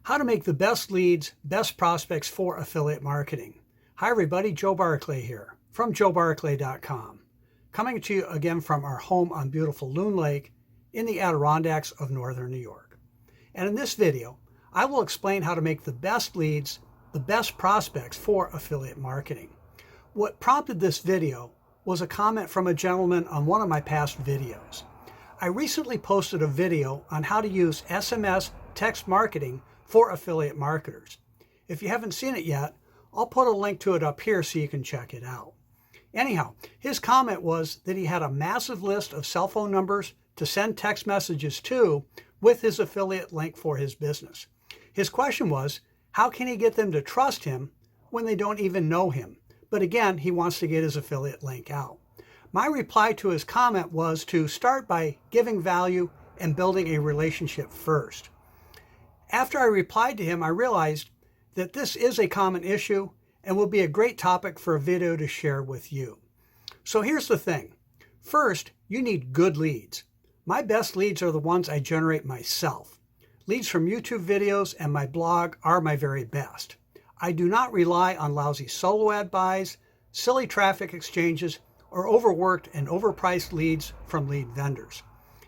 How to make the best leads, best prospects for affiliate marketing. Hi everybody, Joe Barclay here from joebarclay.com. Coming to you again from our home on beautiful Loon Lake in the Adirondacks of Northern New York. And in this video, I will explain how to make the best leads, the best prospects for affiliate marketing. What prompted this video was a comment from a gentleman on one of my past videos. I recently posted a video on how to use SMS text marketing for affiliate marketers. If you haven't seen it yet, I'll put a link to it up here so you can check it out. Anyhow, his comment was that he had a massive list of cell phone numbers to send text messages to with his affiliate link for his business. His question was, how can he get them to trust him when they don't even know him? But again, he wants to get his affiliate link out. My reply to his comment was to start by giving value and building a relationship first. After I replied to him, I realized that this is a common issue and will be a great topic for a video to share with you. So here's the thing. First, you need good leads. My best leads are the ones I generate myself. Leads from YouTube videos and my blog are my very best. I do not rely on lousy solo ad buys, silly traffic exchanges, or overworked and overpriced leads from lead vendors.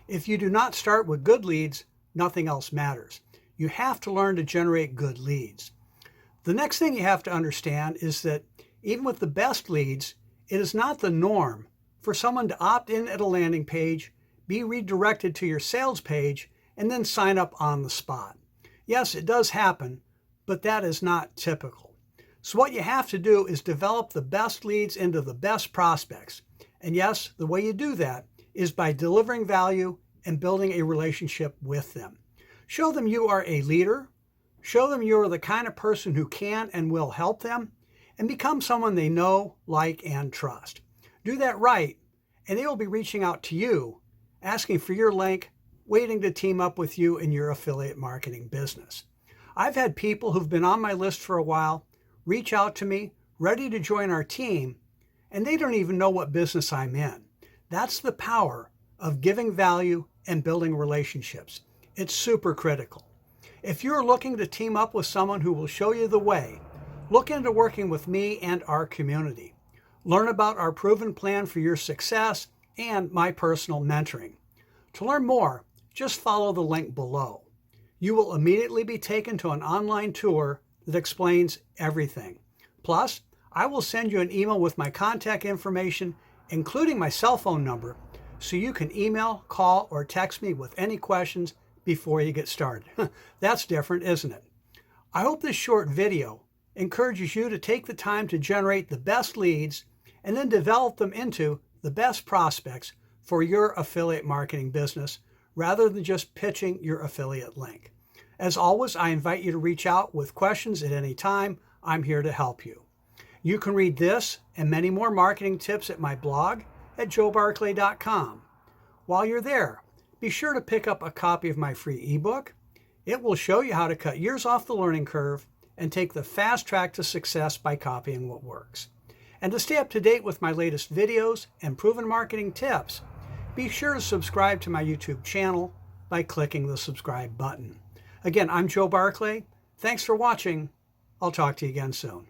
If you do not start with good leads, nothing else matters. You have to learn to generate good leads. The next thing you have to understand is that even with the best leads, it is not the norm for someone to opt in at a landing page, be redirected to your sales page, and then sign up on the spot. Yes, it does happen, but that is not typical. So what you have to do is develop the best leads into the best prospects. And yes, the way you do that is by delivering value and building a relationship with them. Show them you are a leader. Show them you are the kind of person who can and will help them, and become someone they know, like, and trust. Do that right, and they will be reaching out to you, asking for your link, waiting to team up with you in your affiliate marketing business. I've had people who've been on my list for a while reach out to me, ready to join our team, and they don't even know what business I'm in. That's the power of giving value and building relationships. It's super critical. If you're looking to team up with someone who will show you the way, look into working with me and our community. Learn about our proven plan for your success and my personal mentoring. To learn more, just follow the link below. You will immediately be taken to an online tour that explains everything. Plus, I will send you an email with my contact information, including my cell phone number, so you can email, call, or text me with any questions before you get started. That's different, isn't it? I hope this short video encourages you to take the time to generate the best leads and then develop them into the best prospects for your affiliate marketing business rather than just pitching your affiliate link. As always, I invite you to reach out with questions at any time. I'm here to help you. You can read this and many more marketing tips at my blog at joebarclay.com. While you're there, be sure to pick up a copy of my free ebook. It will show you how to cut years off the learning curve and take the fast track to success by copying what works. And to stay up to date with my latest videos and proven marketing tips, be sure to subscribe to my YouTube channel by clicking the subscribe button. Again, I'm Joe Barclay. Thanks for watching. I'll talk to you again soon.